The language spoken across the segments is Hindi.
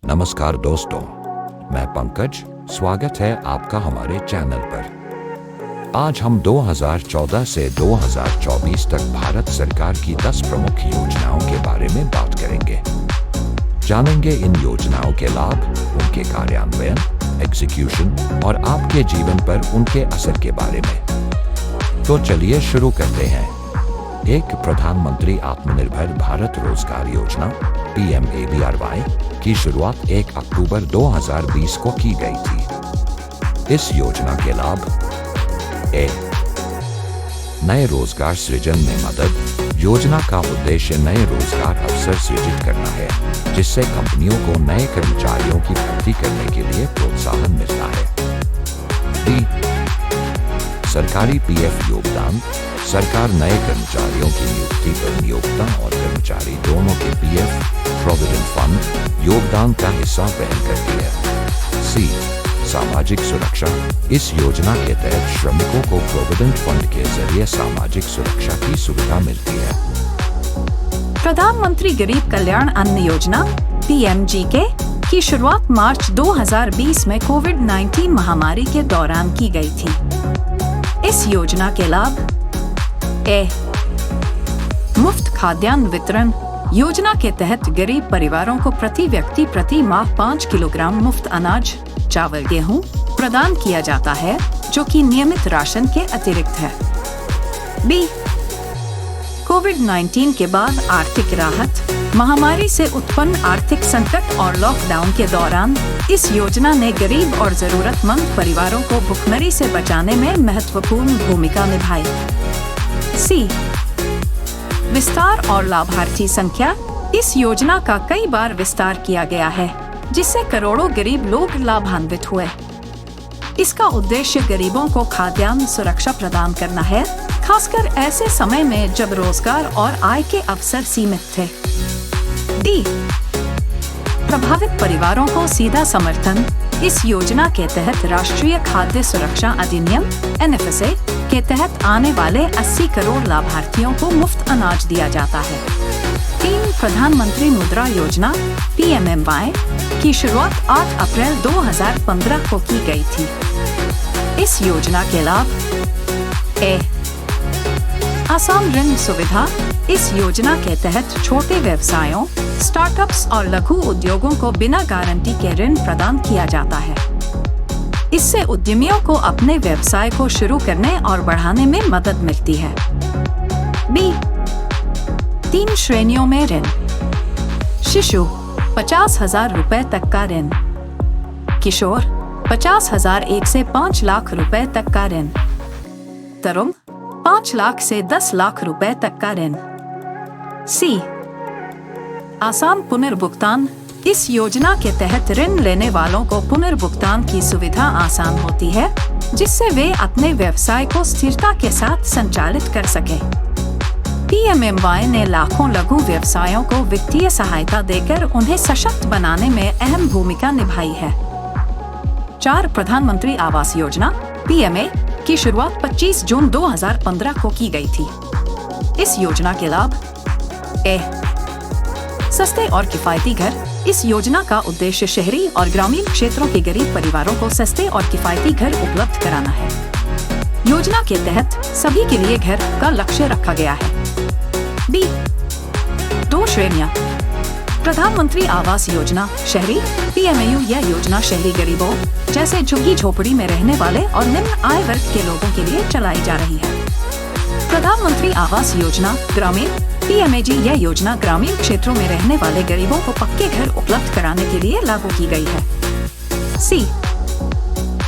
नमस्कार दोस्तों, मैं पंकज। स्वागत है आपका हमारे चैनल पर। आज हम 2014 से 2024 तक भारत सरकार की 10 प्रमुख योजनाओं के बारे में बात करेंगे। जानेंगे इन योजनाओं के लाभ, उनके कार्यान्वयन, एग्जीक्यूशन और आपके जीवन पर उनके असर के बारे में। तो चलिए शुरू करते हैं। एक प्रधानमंत्री आत्मनिर्भर भारत रोजगार योजना PMAVRY की शुरुआत 1 अक्टूबर 2020 को की गई थी। इस योजना के लाभ: नए रोजगार सृजन में मदद। योजना का उद्देश्य नए रोजगार अवसर सृजित करना है, जिससे कंपनियों को नए कर्मचारियों की भर्ती करने के लिए प्रोत्साहन मिलता है। सरकारी PF योगदान। सरकार नए कर्मचारियों की नियुक्ति पर नियोक्ता और कर्मचारी दोनों के PF प्रोविडेंट फंड योगदान का हिस्सा वहन करती है। सामाजिक सुरक्षा। इस योजना के तहत श्रमिकों को प्रोविडेंट फंड के जरिए सामाजिक सुरक्षा की सुविधा मिलती है। प्रधानमंत्री गरीब कल्याण अन्न योजना PMGK की शुरुआत मार्च 2020 में कोविड-19 महामारी के दौरान की गई थी। इस योजना के लाभ: मुफ्त खाद्यान्न वितरण। योजना के तहत गरीब परिवारों को प्रति व्यक्ति प्रति माह 5 किलोग्राम मुफ्त अनाज, चावल, गेहूं प्रदान किया जाता है, जो कि नियमित राशन के अतिरिक्त है। कोविड-19 के बाद आर्थिक राहत। महामारी से उत्पन्न आर्थिक संकट और लॉकडाउन के दौरान इस योजना ने गरीब और जरूरतमंद परिवारों को भुखमरी से बचाने में महत्वपूर्ण भूमिका निभाई। विस्तार और लाभार्थी संख्या। इस योजना का कई बार विस्तार किया गया है, जिससे करोड़ों गरीब लोग लाभान्वित हुए। इसका उद्देश्य गरीबों को खाद्यान्न सुरक्षा प्रदान करना है, खासकर ऐसे समय में जब रोजगार और आय के अवसर सीमित थे। प्रभावित परिवारों को सीधा समर्थन। इस योजना के तहत राष्ट्रीय खाद्य सुरक्षा अधिनियम NFSA के तहत आने वाले 80 करोड़ लाभार्थियों को मुफ्त अनाज दिया जाता है। प्रधानमंत्री मुद्रा योजना PMMY की शुरुआत 8 अप्रैल 2015 को की गई थी। इस योजना के लाभ: आसान ऋण सुविधा। इस योजना के तहत छोटे व्यवसायों, स्टार्टअप्स और लघु उद्योगों को बिना गारंटी के ऋण प्रदान किया जाता है। इससे उद्यमियों को अपने व्यवसाय को शुरू करने और बढ़ाने में मदद मिलती है। 3 श्रेणियों में ऋण: शिशु 50,000 रुपए तक का ऋण, किशोर 50,001 से 5 लाख रुपए तक का ऋण, तरुण 5 लाख से 10 लाख रुपए तक का ऋण। आसान पुनर्भुगतान। इस योजना के तहत ऋण लेने वालों को पुनर्भुगतान की सुविधा आसान होती है, जिससे वे अपने व्यवसाय को स्थिरता के साथ संचालित कर सके। PMMY ने लाखों लघु व्यवसायों को वित्तीय सहायता देकर उन्हें सशक्त बनाने में अहम भूमिका निभाई है। 4 प्रधानमंत्री आवास योजना PMA की शुरुआत 25 जून 2015 को की गई थी। इस योजना के लाभ: सस्ते और किफायती घर। इस योजना का उद्देश्य शहरी और ग्रामीण क्षेत्रों के गरीब परिवारों को सस्ते और किफायती घर उपलब्ध कराना है। योजना के तहत सभी के लिए घर का लक्ष्य रखा गया है। 2 श्रेणियां। प्रधानमंत्री आवास योजना शहरी PMAU। यह योजना शहरी गरीबों जैसे झुग्गी झोपड़ी में रहने वाले और निम्न आय वर्ग के लोगों के लिए चलाई जा रही है। प्रधानमंत्री आवास योजना ग्रामीण PMAG। यह योजना ग्रामीण क्षेत्रों में रहने वाले गरीबों को पक्के घर उपलब्ध कराने के लिए लागू की गई है।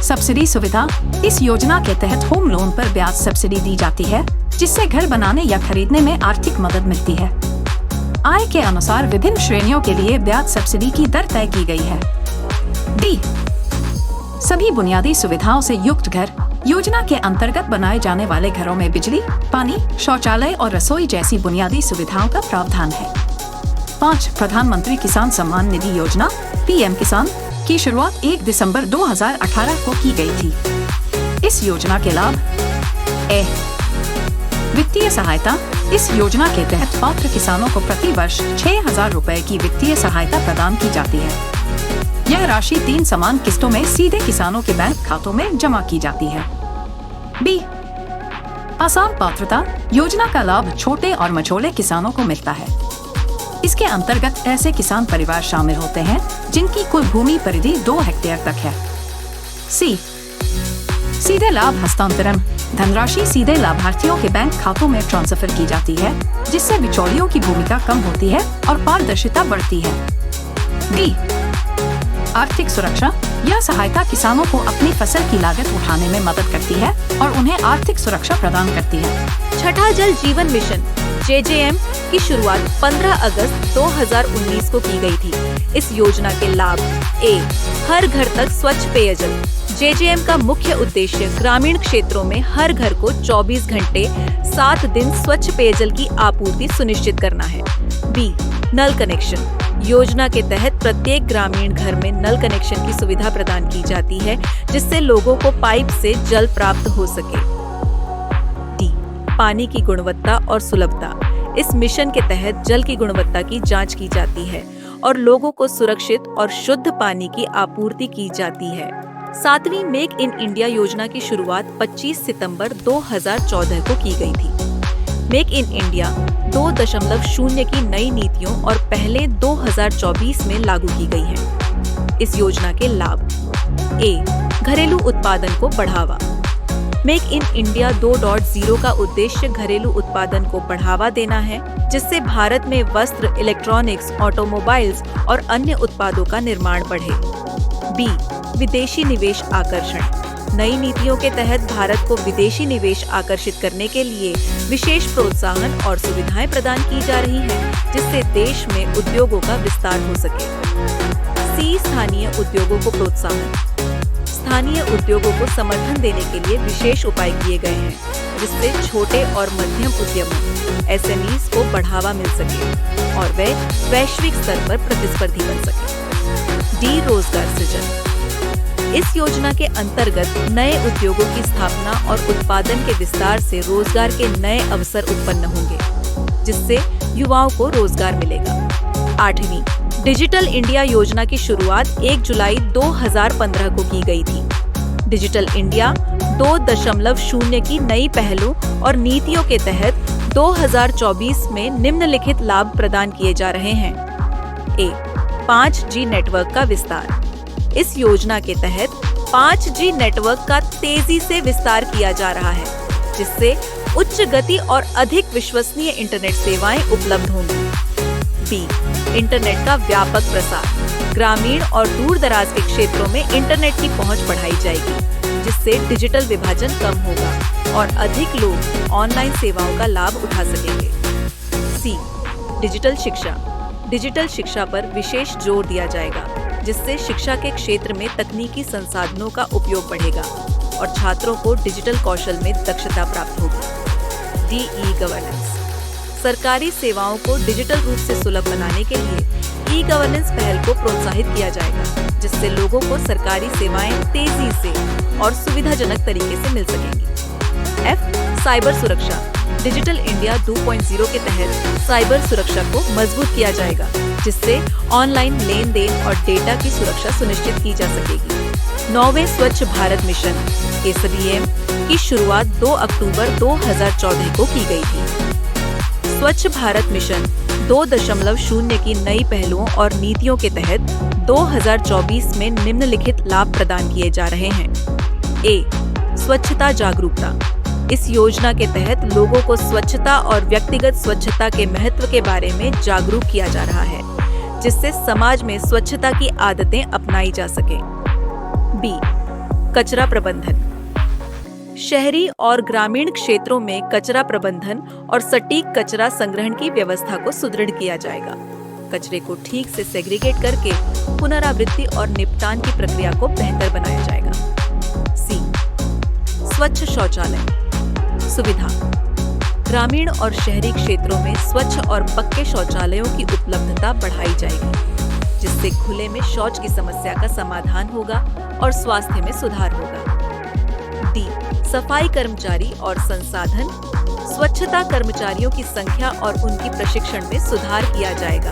सब्सिडी सुविधा। इस योजना के तहत होम लोन पर ब्याज सब्सिडी दी जाती है, जिससे घर बनाने या खरीदने में आर्थिक मदद मिलती है। आय के अनुसार विभिन्न श्रेणियों के लिए ब्याज सब्सिडी की दर तय की गई है। सभी बुनियादी सुविधाओं से युक्त घर। योजना के अंतर्गत बनाए जाने वाले घरों में बिजली, पानी, शौचालय और रसोई जैसी बुनियादी सुविधाओं का प्रावधान है। 5 प्रधानमंत्री किसान सम्मान निधि योजना PM किसान की शुरुआत 1 दिसंबर 2018 को की गई थी। इस योजना के लाभ: वित्तीय सहायता। इस योजना के तहत पात्र किसानों को प्रति वर्ष 6,000 रुपए की वित्तीय सहायता प्रदान की जाती है। यह राशि 3 समान किस्तों में सीधे किसानों के बैंक खातों में जमा की जाती है। बी, आसान पात्रता। योजना का लाभ छोटे और मझोले किसानों को मिलता है। इसके अंतर्गत ऐसे किसान परिवार शामिल होते हैं जिनकी कुल भूमि परिधि 2 हेक्टेयर तक है। सी, सीधे लाभ हस्तांतरण। धनराशि सीधे लाभार्थियों के बैंक खातों में ट्रांसफर की जाती है, जिससे बिचौलियों की भूमिका कम होती है और पारदर्शिता बढ़ती है। डी, आर्थिक सुरक्षा। यह सहायता किसानों को अपनी फसल की लागत उठाने में मदद करती है और उन्हें आर्थिक सुरक्षा प्रदान करती है। छठा जल जीवन मिशन JJM की शुरुआत 15 अगस्त 2019 को की गई थी। इस योजना के लाभ: ए, हर घर तक स्वच्छ पेयजल। JJM का मुख्य उद्देश्य ग्रामीण क्षेत्रों में हर घर को 24 घंटे 7 दिन स्वच्छ पेयजल की आपूर्ति सुनिश्चित करना है। बी, नल कनेक्शन। योजना के तहत प्रत्येक ग्रामीण घर में नल कनेक्शन की सुविधा प्रदान की जाती है, जिससे लोगों को पाइप से जल प्राप्त हो सके। डी, पानी की गुणवत्ता और सुलभता। इस मिशन के तहत जल की गुणवत्ता की जांच की जाती है और लोगों को सुरक्षित और शुद्ध पानी की आपूर्ति की जाती है। 7वीं मेक इन इंडिया योजना की शुरुआत 25 सितंबर 2014 को की गई थी। मेक इन इंडिया 2.0 की नई नीतियों और पहले 2024 में लागू की गई है। इस योजना के लाभ: ए, घरेलू उत्पादन को बढ़ावा। मेक इन इंडिया 2.0 का उद्देश्य घरेलू उत्पादन को बढ़ावा देना है, जिससे भारत में वस्त्र, इलेक्ट्रॉनिक्स, ऑटोमोबाइल्स और अन्य उत्पादों का निर्माण बढ़े। बी, विदेशी निवेश आकर्षण। नई नीतियों के तहत भारत को विदेशी निवेश आकर्षित करने के लिए विशेष प्रोत्साहन और सुविधाएं प्रदान की जा रही हैं, जिससे देश में उद्योगों का विस्तार हो सके। सी, स्थानीय उद्योगों को प्रोत्साहन। स्थानीय उद्योगों को समर्थन देने के लिए विशेष उपाय किए गए हैं, जिससे छोटे और मध्यम उद्यमों SMEs को बढ़ावा मिल सके और वे वैश्विक स्तर पर प्रतिस्पर्धी बन सके। डी, रोजगार सृजन। इस योजना के अंतर्गत नए उद्योगों की स्थापना और उत्पादन के विस्तार से रोजगार के नए अवसर उत्पन्न होंगे, जिससे युवाओं को रोजगार मिलेगा। 8वीं डिजिटल इंडिया योजना की शुरुआत 1 जुलाई 2015 को की गई थी। डिजिटल इंडिया 2.0 की नई पहलों और नीतियों के तहत 2024 में निम्नलिखित लाभ प्रदान किए जा रहे हैं। ए, 5G नेटवर्क का विस्तार। इस योजना के तहत 5G नेटवर्क का तेजी से विस्तार किया जा रहा है, जिससे उच्च गति और अधिक विश्वसनीय इंटरनेट सेवाएं उपलब्ध होंगी। बी, इंटरनेट का व्यापक प्रसार। ग्रामीण और दूर दराज के क्षेत्रों में इंटरनेट की पहुंच बढ़ाई जाएगी, जिससे डिजिटल विभाजन कम होगा और अधिक लोग ऑनलाइन सेवाओं का लाभ उठा सकेंगे। सी, डिजिटल शिक्षा। डिजिटल शिक्षा पर विशेष जोर दिया जाएगा, जिससे शिक्षा के क्षेत्र में तकनीकी संसाधनों का उपयोग बढ़ेगा और छात्रों को डिजिटल कौशल में दक्षता प्राप्त होगी। D, e governance. सरकारी सेवाओं को डिजिटल रूप से सुलभ बनाने के लिए ई गवर्नेंस पहल को प्रोत्साहित किया जाएगा, जिससे लोगों को सरकारी सेवाएं तेजी से और सुविधाजनक तरीके से मिल सकेंगी। एफ, साइबर सुरक्षा। डिजिटल इंडिया 2.0 के तहत साइबर सुरक्षा को मजबूत किया जाएगा, जिससे ऑनलाइन लेन देन और डेटा की सुरक्षा सुनिश्चित की जा सकेगी। 9वें स्वच्छ भारत मिशन SBM की शुरुआत 2 अक्टूबर 2014 को की गई थी। स्वच्छ भारत मिशन 2.0 की नई पहलों और नीतियों के तहत 2024 में निम्नलिखित लाभ प्रदान किए जा रहे हैं। ए, स्वच्छता जागरूकता। इस योजना के तहत लोगों को स्वच्छता और व्यक्तिगत स्वच्छता के महत्व के बारे में जागरूक किया जा रहा है, जिससे समाज में स्वच्छता की आदतें अपनाई जा सके। बी, कचरा प्रबंधन। शहरी और ग्रामीण क्षेत्रों में कचरा प्रबंधन और सटीक कचरा संग्रहण की व्यवस्था को सुदृढ़ किया जाएगा। कचरे को ठीक से सेग्रीगेट करके पुनरावृत्ति और निपटान की प्रक्रिया को बेहतर बनाया जाएगा। सी, स्वच्छ शौचालय सुविधा। ग्रामीण और शहरी क्षेत्रों में स्वच्छ और पक्के शौचालयों की उपलब्धता बढ़ाई जाएगी, जिससे खुले में शौच की समस्या का समाधान होगा और स्वास्थ्य में सुधार होगा। डी, सफाई कर्मचारी और संसाधन। स्वच्छता कर्मचारियों की संख्या और उनकी प्रशिक्षण में सुधार किया जाएगा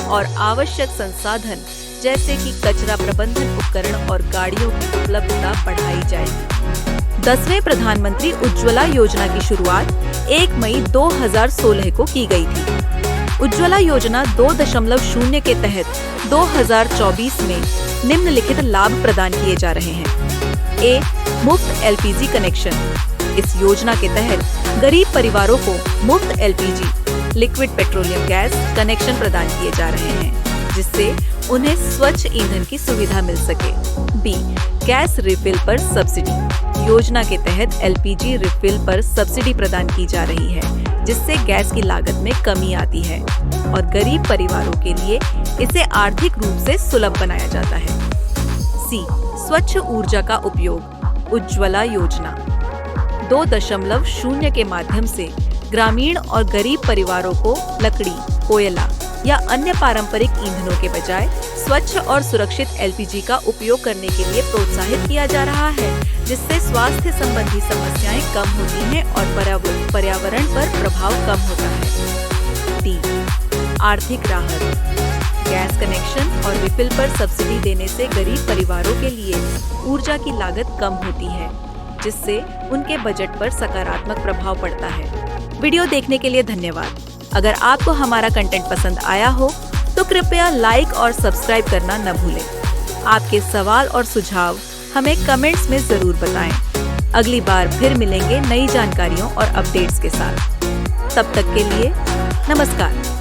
और आवश्यक संसाधन जैसे कि कचरा प्रबंधन उपकरण और गाड़ियों की उपलब्धता बढ़ाई जाएगी। 10वें प्रधानमंत्री उज्ज्वला योजना की शुरुआत 1 मई 2016 को की गई थी। उज्ज्वला योजना 2.0 के तहत 2024 में निम्नलिखित लाभ प्रदान किए जा रहे हैं। ए, मुफ्त एलपीजी कनेक्शन। इस योजना के तहत गरीब परिवारों को मुफ्त LPG liquid petroleum gas connection प्रदान किए जा रहे हैं, जिससे उन्हें स्वच्छ ईंधन की सुविधा मिल सके। बी, गैस रिफिल पर सब्सिडी। योजना के तहत एलपीजी रिफिल पर सब्सिडी प्रदान की जा रही है, जिससे गैस की लागत में कमी आती है और गरीब परिवारों के लिए इसे आर्थिक रूप से सुलभ बनाया जाता है। सी, स्वच्छ ऊर्जा का उपयोग। उज्ज्वला योजना 2.0 के माध्यम से ग्रामीण और गरीब परिवारों को लकड़ी, कोयला या अन्य पारंपरिक ईंधनों के बजाय स्वच्छ और सुरक्षित एलपीजी का उपयोग करने के लिए प्रोत्साहित किया जा रहा है, जिससे स्वास्थ्य संबंधी समस्याएं कम होती हैं और पर्यावरण पर प्रभाव कम होता है। डी, आर्थिक राहत। गैस कनेक्शन और रिफिल पर सब्सिडी देने से गरीब परिवारों के लिए ऊर्जा की लागत कम होती है, जिससे उनके बजट पर सकारात्मक प्रभाव पड़ता है। वीडियो देखने के लिए धन्यवाद। अगर आपको हमारा कंटेंट पसंद आया हो तो कृपया लाइक और सब्सक्राइब करना न भूलें। आपके सवाल और सुझाव हमें कमेंट्स में जरूर बताएं। अगली बार फिर मिलेंगे नई जानकारियों और अपडेट्स के साथ। तब तक के लिए नमस्कार।